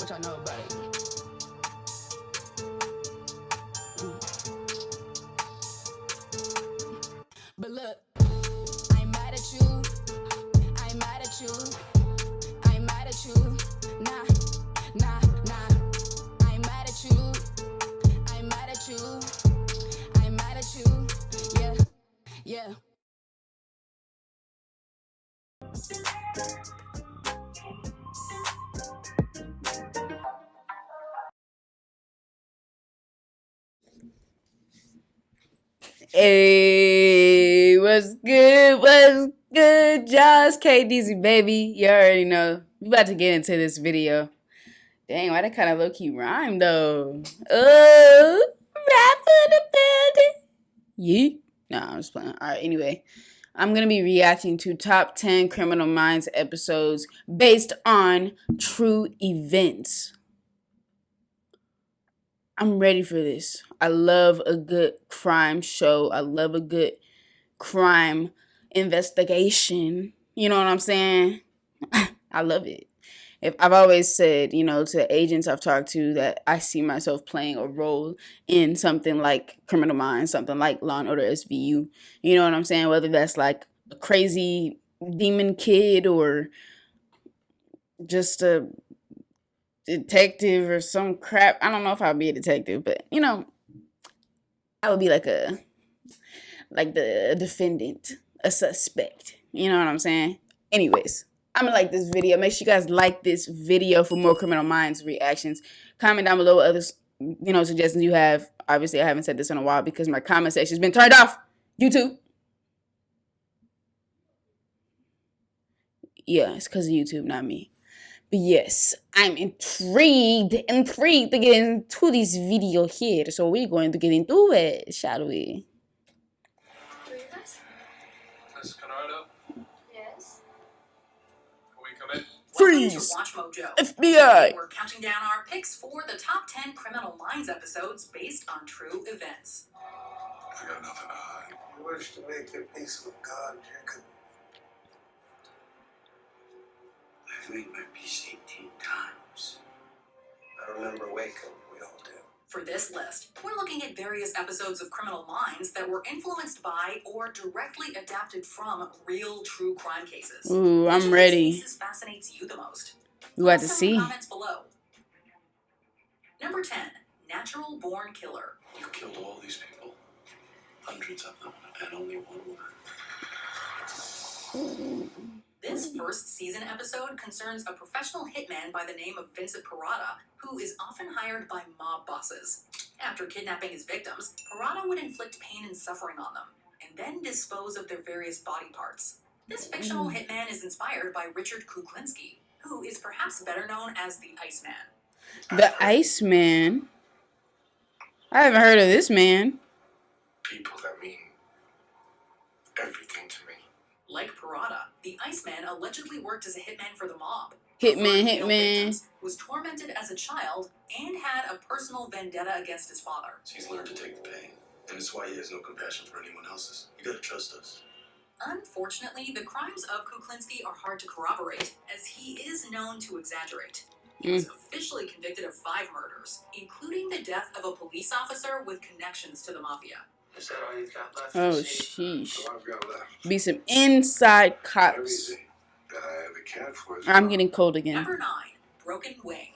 What y'all know about it? But look, I ain't mad at you. I ain't mad at you. I ain't mad at you. Nah, nah, nah. I ain't mad at you. I ain't mad at you. I ain't mad at you. Yeah, yeah. Hey, what's good? What's good, Josh? DEEZY, baby. You already know. We about to get into this video. Dang, why that kind of low-key rhyme, though? Oh, rap for the building. Yeet. Nah, I'm just playing. All right, anyway. I'm going to be reacting to top 10 Criminal Minds episodes based on true events. I'm ready for this. I love a good crime show. I love a good crime investigation. You know what I'm saying? I love it. If I've always said, you know, to agents I've talked to that I see myself playing a role in something like Criminal Minds, something like Law and Order SVU. You know what I'm saying? Whether that's like a crazy demon kid or just a detective or some crap. I don't know if I'll be a detective, but you know, I would be like the defendant, a suspect. You know what I'm saying? Anyways, I'm gonna like this video. Make sure you guys like this video for more Criminal Minds reactions. Comment down below what other, you know, suggestions you have. Obviously, I haven't said this in a while because my comment section's been turned off. YouTube. Yeah, it's because of YouTube, not me. But yes, I'm intrigued to get into this video here. So we're going to get into it, shall we? Miss Canardo? Yes? Can we come in? Freeze! Watch Mojo. FBI! We're counting down our picks for the top 10 Criminal Minds episodes based on true events. I got nothing to hide. You wish to make your peace with God, Jacob. I've made my peace 18 times. I remember Waco, we all do. For this list, we're looking at various episodes of Criminal Minds that were influenced by or directly adapted from real true crime cases. Ooh, I'm Which ready. of these cases fascinates you the most? We got to Let us know in see. the comments below. Number 10, Natural Born Killer. You killed all these people. Hundreds of them, and only one woman. This first season episode concerns a professional hitman by the name of Vincent Parada, who is often hired by mob bosses. After kidnapping his victims, Parada would inflict pain and suffering on them, and then dispose of their various body parts. This fictional hitman is inspired by Richard Kuklinski, who is perhaps better known as the Iceman. The Iceman? I haven't heard of this man. People that mean everything to me. Like Parada, the Iceman allegedly worked as a hitman for the mob. Hitman. Was tormented as a child and had a personal vendetta against his father. He's learned to take the pain, and it's why he has no compassion for anyone else's. You gotta trust us. Unfortunately, the crimes of Kuklinski are hard to corroborate, as he is known to exaggerate. He was officially convicted of 5 murders, including the death of a police officer with connections to the mafia. Is that all you've got left? Oh, sheesh. So I've got left. Be some inside Very cops. easy. That I have a cat for. I'm getting cold again. Number 9, Broken Wing.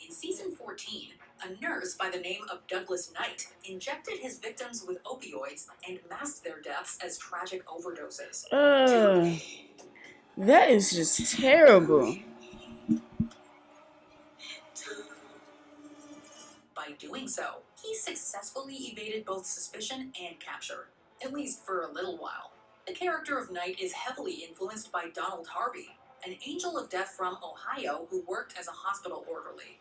In season 14, a nurse by the name of Douglas Knight injected his victims with opioids and masked their deaths as tragic overdoses. That is just terrible. By doing so, he successfully evaded both suspicion and capture, at least for a little while. The character of Knight is heavily influenced by Donald Harvey, an angel of death from Ohio who worked as a hospital orderly.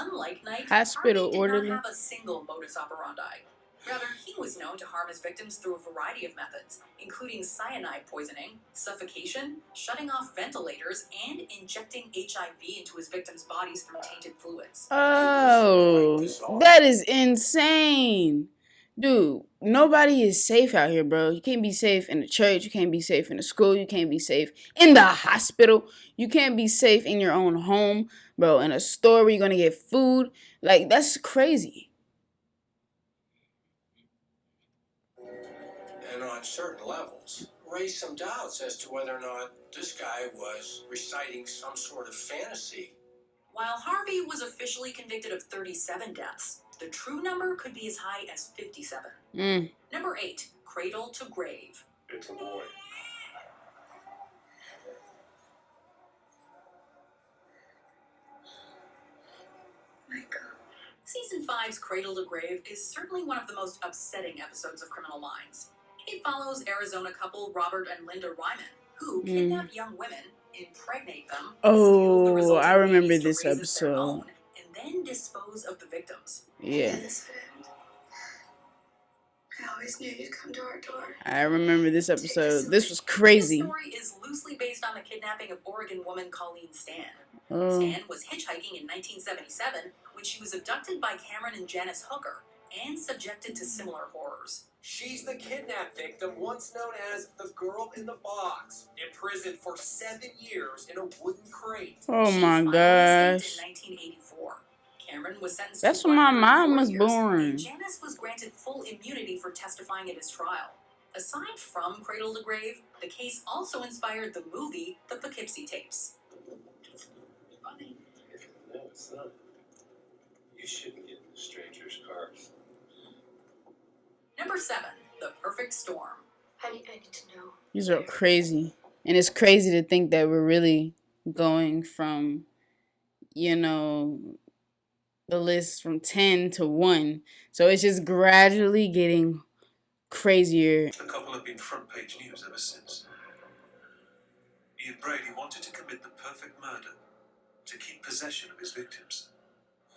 Unlike Knight, Hospital Harvey orderly? did not have a single modus operandi. Rather, he was known to harm his victims through a variety of methods, including cyanide poisoning, suffocation, shutting off ventilators, and injecting HIV into his victims' bodies through tainted fluids. Oh, that is insane. Dude, nobody is safe out here, bro. You can't be safe in the church. You can't be safe in the school. You can't be safe in the hospital. You can't be safe in your own home. bro, in a store where you're gonna get food. Like, that's crazy. And on certain levels, raised some doubts as to whether or not this guy was reciting some sort of fantasy. While Harvey was officially convicted of 37 deaths, the true number could be as high as 57. Number 8, Cradle to Grave. It's a boy. Season 5's Cradle to Grave is certainly one of the most upsetting episodes of Criminal Minds. It follows Arizona couple Robert and Linda Ryman, who kidnap young women, impregnate them, steal the Oh, resulting I remember babies to this raise as their episode. own, and then dispose of the victims. Yeah. I always knew you'd come to our door. I remember this episode. This was crazy. This story is loosely based on the kidnapping of Oregon woman Colleen Stan. Oh. Stan was hitchhiking in 1977 when she was abducted by Cameron and Janice Hooker and subjected to similar horrors. She's the kidnap victim, once known as the girl in the box, imprisoned for 7 years in a wooden crate. Oh She my finally gosh. escaped in 1984. Cameron was sentenced That's to when my 104 mom was years, born. and Janice was granted full immunity for testifying at his trial. Aside from Cradle to Grave, the case also inspired the movie The Poughkeepsie Tapes. Funny. No, it's not. You shouldn't get in strangers' cars. Number 7, The Perfect Storm. I need to know. These are crazy. And it's crazy to think that we're really going from, you know, the list from 10 to 1. So it's just gradually getting crazier. The couple have been front page news ever since. Ian Brady wanted to commit the perfect murder, to keep possession of his victims.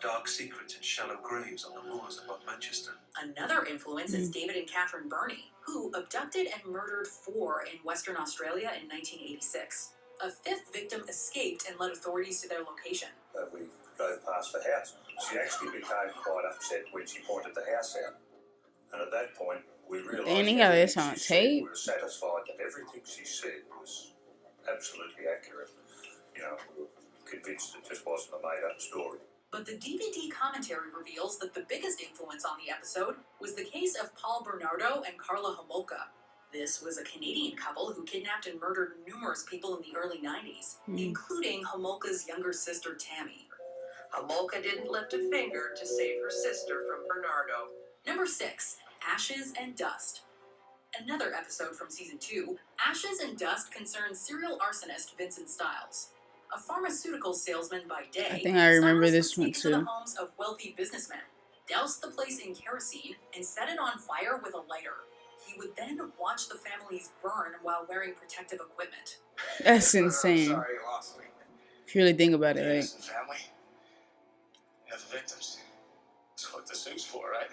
Dark secrets in shallow graves on the moors above Manchester. Another influence is David and Catherine Burney, who abducted and murdered 4 in Western Australia in 1986. A 5th victim escaped and led authorities to their location. We drove past the house. She actually became quite upset when she pointed the house out. And at that point, we realised Dang, he got this everything on she said, tape. we were satisfied that everything she said was absolutely accurate. You know, we were convinced it just wasn't a made-up story. But the DVD commentary reveals that the biggest influence on the episode was the case of Paul Bernardo and Carla Homolka. This was a Canadian couple who kidnapped and murdered numerous people in the early 90s, including Homolka's younger sister, Tammy. Homolka didn't lift a finger to save her sister from Bernardo. Number 6, Ashes and Dust. Another episode from Season 2, Ashes and Dust concerns serial arsonist Vincent Stiles. A pharmaceutical salesman by day, I think I remember Stiles this would one sneak into too. the homes of wealthy businessmen, douse the place in kerosene, and set it on fire with a lighter. He would then watch the families burn while wearing protective equipment. That's insane. Sorry you lost me. If you really think about it, right? Innocent family. You have the victims. That's what the suit's for, right?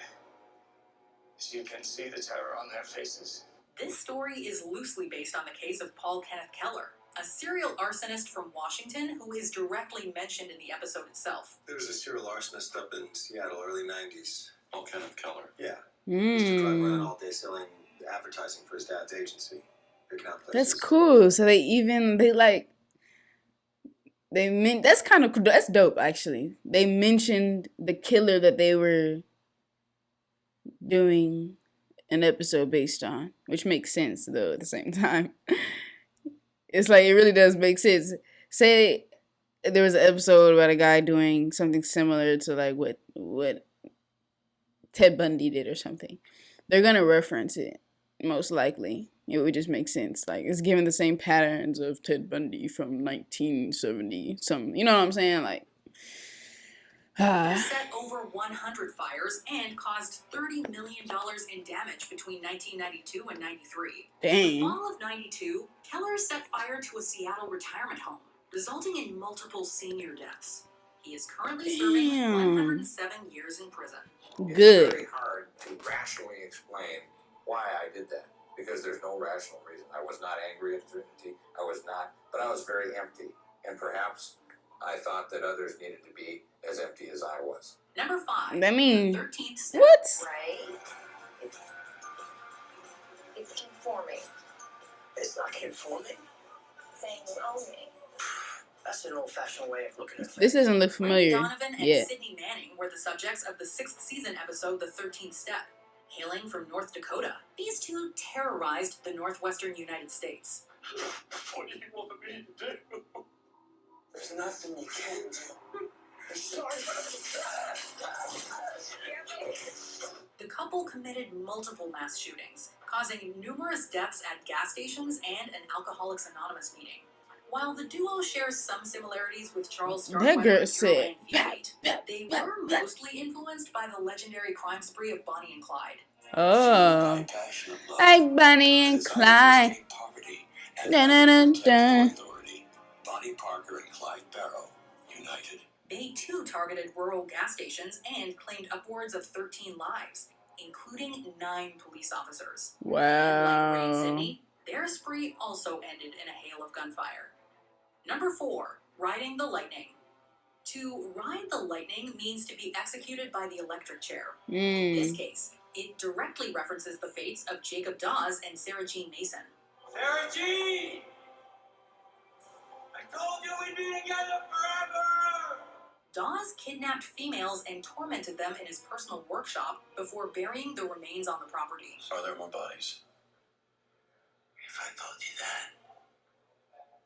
So you can see the terror on their faces. This story is loosely based on the case of Paul Kenneth Keller, a serial arsonist from Washington who is directly mentioned in the episode itself. There was a serial arsonist up in Seattle, early 90s. Paul Kenneth Keller. Yeah. He used to drive around Mm. all day selling advertising for his dad's agency. Picking out places. That's cool. So that's kind of cool. That's dope, actually. They mentioned the killer that they were doing an episode based on, which makes sense though at the same time. It's like, it really does make sense. Say there was an episode about a guy doing something similar to like what Ted Bundy did or something. They're gonna reference it, most likely. It would just make sense. Like, it's given the same patterns of Ted Bundy from 1970. You know what I'm saying? Like, They set over 100 fires and caused $30 million in damage between 1992 and 93. In the dang. fall of 92, Keller set fire to a Seattle retirement home, resulting in multiple senior deaths. He is currently serving Damn. 107 years in prison. It's Good. very hard to rationally explain why I did that, because there's no rational reason. I was not angry at Trinity. I was not, but I was very empty. And perhaps I thought that others needed to be as empty as I was. Number 5. I mean, The 13th Step. what? Right? It's conforming. It's not conforming. Saying you own me. That's an old-fashioned way of looking at things. This doesn't look Ray familiar. Donovan and Yeah. Sydney Manning were the subjects of the 6th season episode The 13th Step. Hailing from North Dakota, these two terrorized the northwestern United States. What do you want me to do? There's nothing you can't do. Sorry. The couple committed multiple mass shootings, causing numerous deaths at gas stations and an Alcoholics Anonymous meeting. While the duo shares some similarities with Charles That Starkweather girl and said, Carol Ann Fugate, they were mostly influenced by the legendary crime spree of Bonnie and Clyde. oh, like Bonnie and Clyde. Dun, dun, dun, dun. Bonnie Parker and Clyde Barrow united. They too targeted rural gas stations and claimed upwards of 13 lives, including 9 police officers. Like Ray and Wow. Sydney, their spree also ended in a hail of gunfire. Number 4, riding the lightning. To ride the lightning means to be executed by the electric chair. In this case, it directly references the fates of Jacob Dawes and Sarah Jean Mason. Sarah Jean! I told you we'd be together forever! Dawes kidnapped females and tormented them in his personal workshop before burying the remains on the property. Are there more bodies? If I told you that,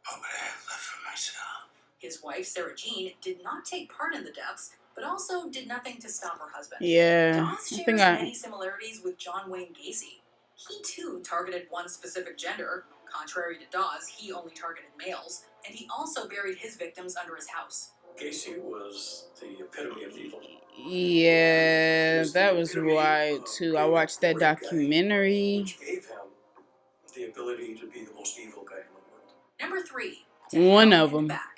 what would I have left for myself? His wife, Sarah Jean, did not take part in the deaths, but also did nothing to stop her husband. Yeah, Dawes I shares think many similarities with John Wayne Gacy. He too targeted one specific gender. Contrary to Dawes, he only targeted males, and he also buried his victims under his house. Gacy was the epitome of evil. Yeah, that was wild too. I watched that documentary. Which gave him the ability to be the most evil guy in the world. Number 3. One Hell of and them. Back.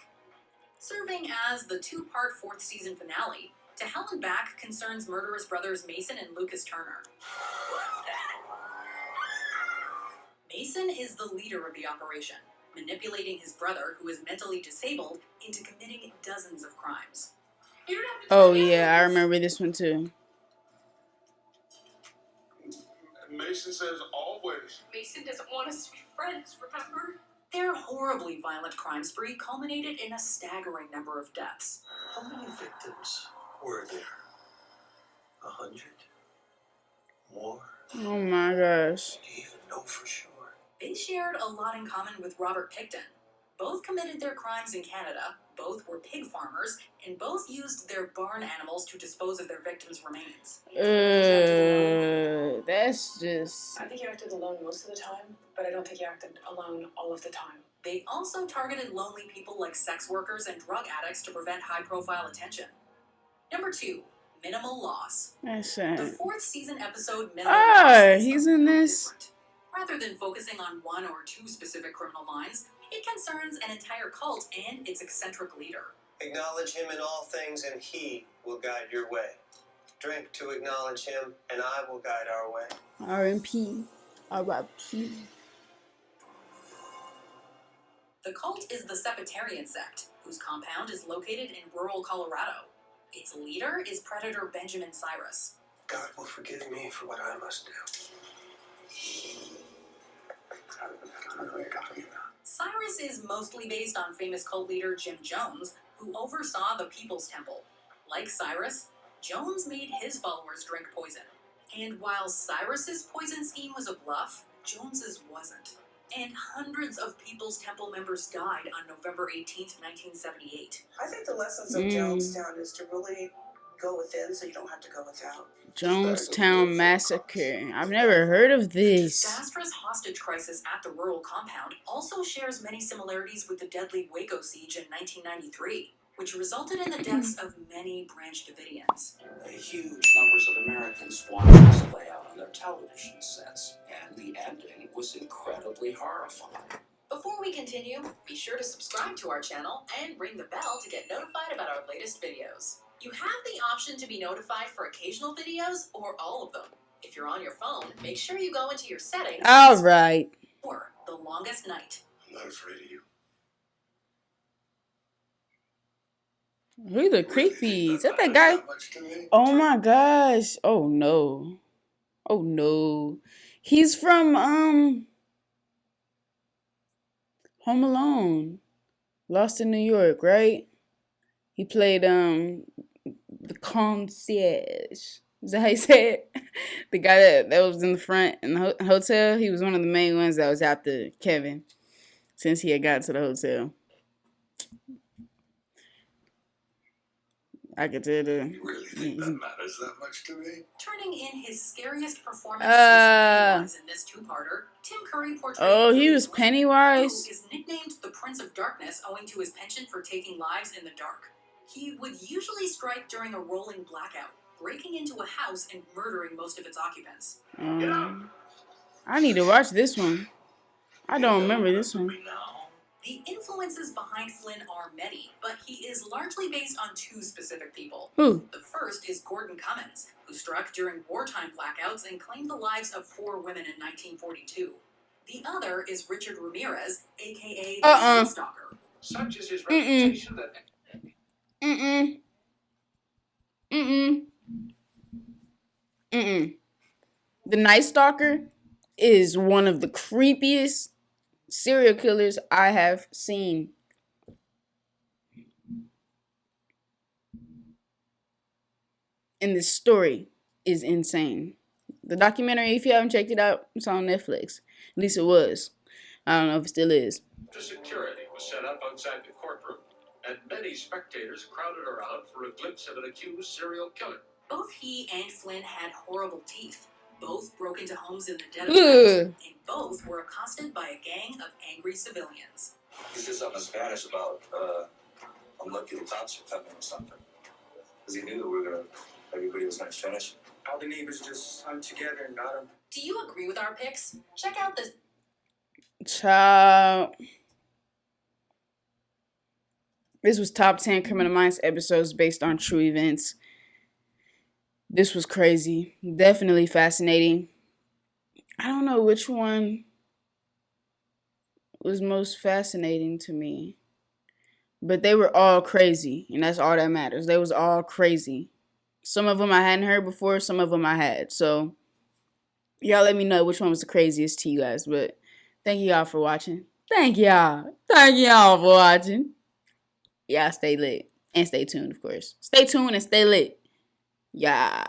Serving as the 2-part 4th season finale, To Hell and Back concerns murderous brothers Mason and Lucas Turner. Mason is the leader of the operation, manipulating his brother, who is mentally disabled, into committing dozens of crimes. You don't have to Oh tell me yeah, I others. remember this one too. Mason says always. Mason doesn't want us to be friends, remember? Their horribly violent crime spree culminated in a staggering number of deaths. How many victims were there? 100? More? Oh my gosh. Do you even know for sure? They shared a lot in common with Robert Pickton. Both committed their crimes in Canada, both were pig farmers, and both used their barn animals to dispose of their victims' remains. That's just. I think you acted alone most of the time, but I don't think you acted alone all of the time. They also targeted lonely people like sex workers and drug addicts to prevent high-profile attention. Number 2, Minimal Loss. That's The it. 4th season episode Minimal Oh, Loss is he's a in little this? different. Rather than focusing on 1 or 2 specific criminal minds, it concerns an entire cult and its eccentric leader. Acknowledge him in all things, and he will guide your way. Drink to acknowledge him, and I will guide our way. R.M.P. R.I.P. The cult is the Sepetarian sect, whose compound is located in rural Colorado. Its leader is Predator Benjamin Cyrus. God will forgive me for what I must do. Cyrus is mostly based on famous cult leader Jim Jones, who oversaw the People's Temple. Like Cyrus, Jones made his followers drink poison. And while Cyrus's poison scheme was a bluff, Jones's wasn't. And hundreds of People's Temple members died on November 18th, 1978. I think the lessons of Jonestown is to really go within so you don't have to go without. Jonestown Massacre. I've never heard of this. Disastrous hostage crisis at the rural compound also shares many similarities with the deadly Waco siege in 1993, which resulted in the deaths of many Branch Davidians. Huge numbers of Americans watched this play out on their television sets, and the ending was incredibly horrifying. Before we continue, be sure to subscribe to our channel and ring the bell to get notified about our latest videos. You have the option to be notified for occasional videos or all of them. If you're on your phone, make sure you go into your settings. All right. Or The Longest Night. I'm not afraid of you. Who the creepy? Is that that guy? Oh my gosh. Oh no. Oh no. He's from Home Alone. Lost in New York, right? He played the concierge. Is that how you say it? The guy that was in the front in the hotel. He was one of the main ones that was after Kevin since he had got to the hotel. I could tell the. You really think that matters that much to me? Turning in his scariest performance Pennywise in this two-parter, Tim Curry portrayed Oh, he Billy was Flynn, Pennywise? who is nicknamed the Prince of Darkness owing to his penchant for taking lives in the dark. He would usually strike during a rolling blackout, breaking into a house and murdering most of its occupants. I need to watch this one. I don't remember this one. The influences behind Flynn are many, but he is largely based on two specific people. Who? The first is Gordon Cummins, who struck during wartime blackouts and claimed the lives of 4 women in 1942. The other is Richard Ramirez, aka the Night Stalker. Such is his reputation that... The Night Stalker is one of the creepiest serial killers I have seen. And the story is insane. The documentary, if you haven't checked it out, it's on Netflix. At least it was. I don't know if it still is. The security was set up outside the courtroom, and many spectators crowded around for a glimpse of an accused serial killer. Both he and Flynn had horrible teeth. Both broke into homes in the dead of night, and both were accosted by a gang of angry civilians. He said something in Spanish about, I'm lucky the cops are coming or something. Because he knew everybody was going to finish. All the neighbors just hung together and got him. Do you agree with our picks? Check out this. Child. This was top 10 Criminal Minds episodes based on true events. This was crazy. Definitely fascinating. I don't know which one was most fascinating to me. But they were all crazy. And that's all that matters. They was all crazy. Some of them I hadn't heard before. Some of them I had. So, y'all let me know which one was the craziest to you guys. But thank y'all for watching. Thank y'all. Thank y'all for watching. Y'all stay lit. And stay tuned, of course. Stay tuned and stay lit. Yeah.